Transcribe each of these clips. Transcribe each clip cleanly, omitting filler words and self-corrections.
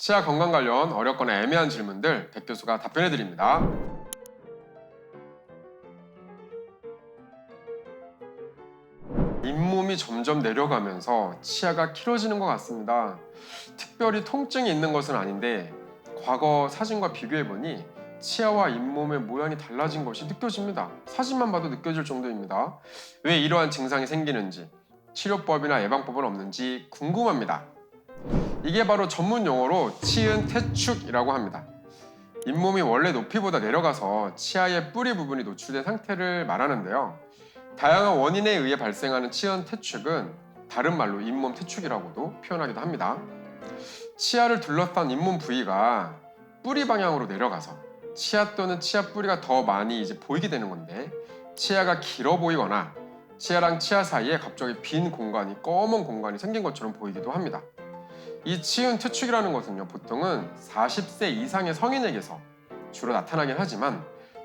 치아 건강 관련 어렵거나 애매한 질문들 백 교수가 답변해 드립니다. 잇몸이 점점 내려가면서 치아가 길어지는 것 같습니다. 특별히 통증이 있는 것은 아닌데 과거 사진과 비교해보니 치아와 잇몸의 모양이 달라진 것이 느껴집니다. 사진만 봐도 느껴질 정도입니다. 왜 이러한 증상이 생기는지, 치료법이나 예방법은 없는지 궁금합니다. 이게 바로 전문 용어로 치은 퇴축이라고 합니다. 잇몸이 원래 높이보다 내려가서 치아의 뿌리 부분이 노출된 상태를 말하는데요. 다양한 원인에 의해 발생하는 치은 퇴축은 다른 말로 잇몸 퇴축이라고도 표현하기도 합니다. 치아를 둘러싼 잇몸 부위가 뿌리 방향으로 내려가서 치아 또는 치아 뿌리가 더 많이 보이게 되는 건데, 치아가 길어 보이거나 치아랑 치아 사이에 갑자기 빈 공간이, 검은 공간이 생긴 것처럼 보이기도 합니다. 이 치은 퇴축이라는 것은요, 보통은 40세 이상의 성인에게서 주로 나타나긴 하지만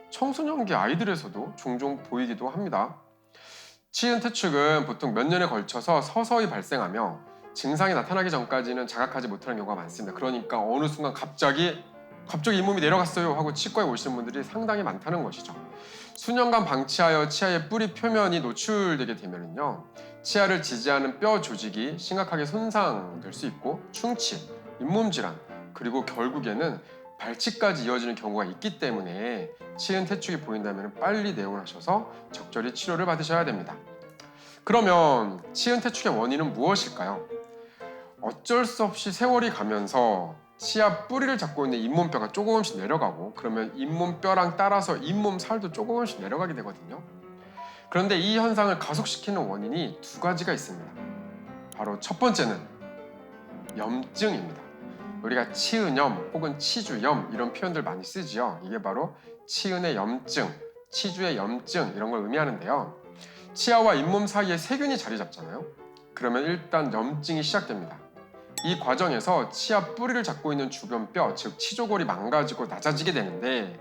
청소년기 아이들에서도 종종 보이기도 합니다. 치은 퇴축은 보통 몇 년에 걸쳐서 서서히 발생하며 증상이 나타나기 전까지는 자각하지 못하는 경우가 많습니다. 그러니까 어느 순간 갑자기 잇몸이 내려갔어요 하고 치과에 오시는 분들이 상당히 많다는 것이죠. 수년간 방치하여 치아의 뿌리 표면이 노출되게 되면요, 치아를 지지하는 뼈 조직이 심각하게 손상될 수 있고 충치, 잇몸 질환, 그리고 결국에는 발치까지 이어지는 경우가 있기 때문에 치은 퇴축이 보인다면 빨리 내원하셔서 적절히 치료를 받으셔야 됩니다. 그러면 치은 퇴축의 원인은 무엇일까요? 어쩔 수 없이 세월이 가면서 치아 뿌리를 잡고 있는 잇몸뼈가 조금씩 내려가고, 그러면 잇몸뼈랑 따라서 잇몸 살도 조금씩 내려가게 되거든요. 그런데 이 현상을 가속시키는 원인이 두 가지가 있습니다. 바로 첫 번째는 염증입니다. 우리가 치은염 혹은 치주염 이런 표현들 많이 쓰지요. 이게 바로 치은의 염증, 치주의 염증 이런 걸 의미하는데요. 치아와 잇몸 사이에 세균이 자리 잡잖아요. 그러면 일단 염증이 시작됩니다. 이 과정에서 치아 뿌리를 잡고 있는 주변 뼈, 즉 치조골이 망가지고 낮아지게 되는데,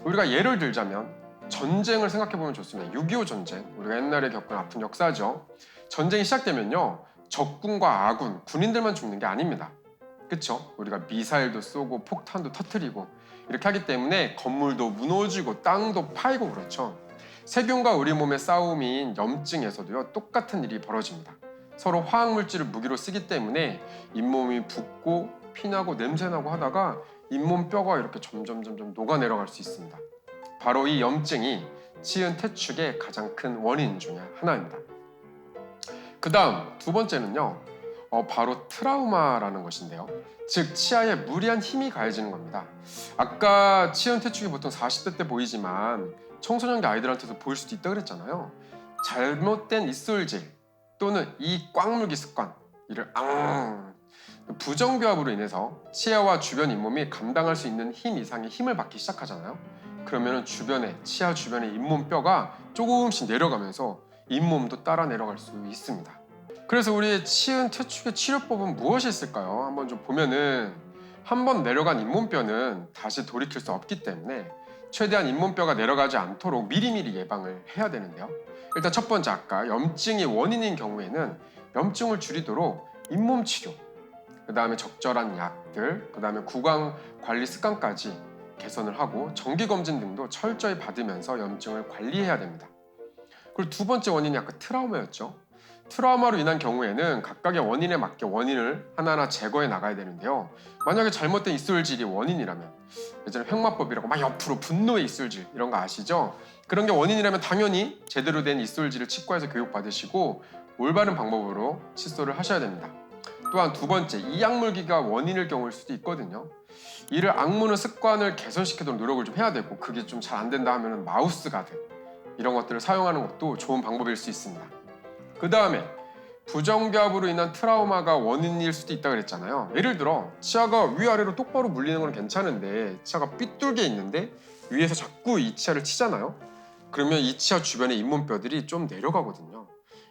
우리가 예를 들자면 전쟁을 생각해보면 좋습니다. 6.25 전쟁, 우리가 옛날에 겪은 아픈 역사죠. 전쟁이 시작되면요, 적군과 아군, 군인들만 죽는 게 아닙니다. 그쵸? 우리가 미사일도 쏘고 폭탄도 터뜨리고 이렇게 하기 때문에 건물도 무너지고 땅도 파이고 그렇죠. 세균과 우리 몸의 싸움인 염증에서도요, 똑같은 일이 벌어집니다. 서로 화학물질을 무기로 쓰기 때문에 잇몸이 붓고 피나고 냄새나고 하다가 잇몸 뼈가 이렇게 점점 녹아내려갈 수 있습니다. 바로 이 염증이 치은 퇴축의 가장 큰 원인 중에 하나입니다. 그 다음 두 번째는요, 바로 트라우마라는 것인데요. 즉 치아에 무리한 힘이 가해지는 겁니다. 아까 치은 퇴축이 보통 40대 때 보이지만 청소년기 아이들한테도 보일 수도 있다고 그랬잖아요. 잘못된 입술질 또는 이 꽉물기 습관, 이를 부정교합으로 인해서 치아와 주변 잇몸이 감당할 수 있는 힘 이상의 힘을 받기 시작하잖아요. 그러면 치아 주변의 잇몸뼈가 조금씩 내려가면서 잇몸도 따라 내려갈 수 있습니다. 그래서 우리의 치은 퇴축의 치료법은 무엇이 있을까요? 한번 좀 보면은, 한번 내려간 잇몸뼈는 다시 돌이킬 수 없기 때문에 최대한 잇몸뼈가 내려가지 않도록 미리미리 예방을 해야 되는데요. 일단 첫 번째, 아까 염증이 원인인 경우에는 염증을 줄이도록 잇몸 치료, 그 다음에 적절한 약들, 그 다음에 구강 관리 습관까지 개선을 하고 정기검진 등도 철저히 받으면서 염증을 관리해야 됩니다. 그리고 두 번째 원인이 아까 트라우마였죠. 트라우마로 인한 경우에는 각각의 원인에 맞게 원인을 하나하나 제거해 나가야 되는데요. 만약에 잘못된 입술질이 원인이라면, 예전에 횡마법이라고 막 옆으로 분노의 입술질 이런 거 아시죠? 그런 게 원인이라면 당연히 제대로 된 입술질을 치과에서 교육받으시고 올바른 방법으로 칫솔을 하셔야 됩니다. 또한 두 번째, 이악물기가 원인일 경우일 수도 있거든요. 이를 악무는 습관을 개선시키도록 노력을 좀 해야 되고, 그게 좀 잘 안 된다 하면 마우스 가드 이런 것들을 사용하는 것도 좋은 방법일 수 있습니다. 그 다음에 부정교합으로 인한 트라우마가 원인일 수도 있다고 그랬잖아요. 예를 들어 치아가 위아래로 똑바로 물리는 건 괜찮은데 치아가 삐뚤게 있는데 위에서 자꾸 이 치아를 치잖아요. 그러면 이 치아 주변의 잇몸뼈들이 좀 내려가거든요.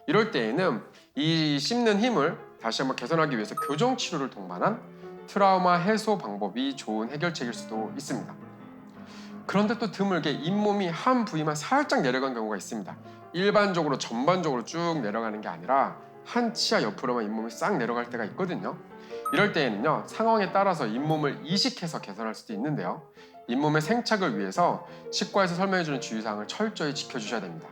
이럴 때에는 이 씹는 힘을 다시 한번 개선하기 위해서 교정치료를 동반한 트라우마 해소 방법이 좋은 해결책일 수도 있습니다. 그런데 또 드물게 잇몸이 한 부위만 살짝 내려간 경우가 있습니다. 일반적으로 전반적으로 쭉 내려가는 게 아니라 한 치아 옆으로만 잇몸이 싹 내려갈 때가 있거든요. 이럴 때에는요, 상황에 따라서 잇몸을 이식해서 개선할 수도 있는데요. 잇몸의 생착을 위해서 치과에서 설명해주는 주의사항을 철저히 지켜주셔야 됩니다.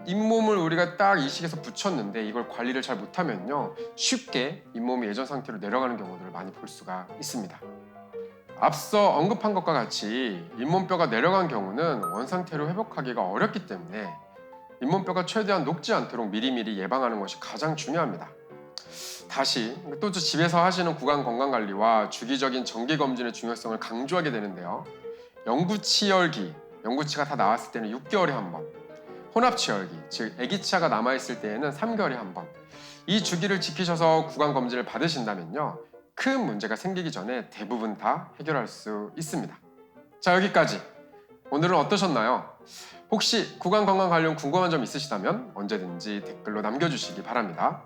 잇몸을 우리가 딱 이식해서 붙였는데 이걸 관리를 잘 못하면요, 쉽게 잇몸이 예전 상태로 내려가는 경우들을 많이 볼 수가 있습니다. 앞서 언급한 것과 같이 잇몸뼈가 내려간 경우는 원상태로 회복하기가 어렵기 때문에 잇몸뼈가 최대한 녹지 않도록 미리미리 예방하는 것이 가장 중요합니다. 다시 또 집에서 하시는 구강 건강관리와 주기적인 정기검진의 중요성을 강조하게 되는데요. 영구치열기, 영구치가 다 나왔을 때는 6개월에 한 번, 혼합치열기, 즉 아기치아가 남아있을 때에는 3개월에 한 번, 이 주기를 지키셔서 구강검진을 받으신다면요, 큰 문제가 생기기 전에 대부분 다 해결할 수 있습니다. 자, 여기까지. 오늘은 어떠셨나요? 혹시 구강 건강 관련 궁금한 점 있으시다면 언제든지 댓글로 남겨주시기 바랍니다.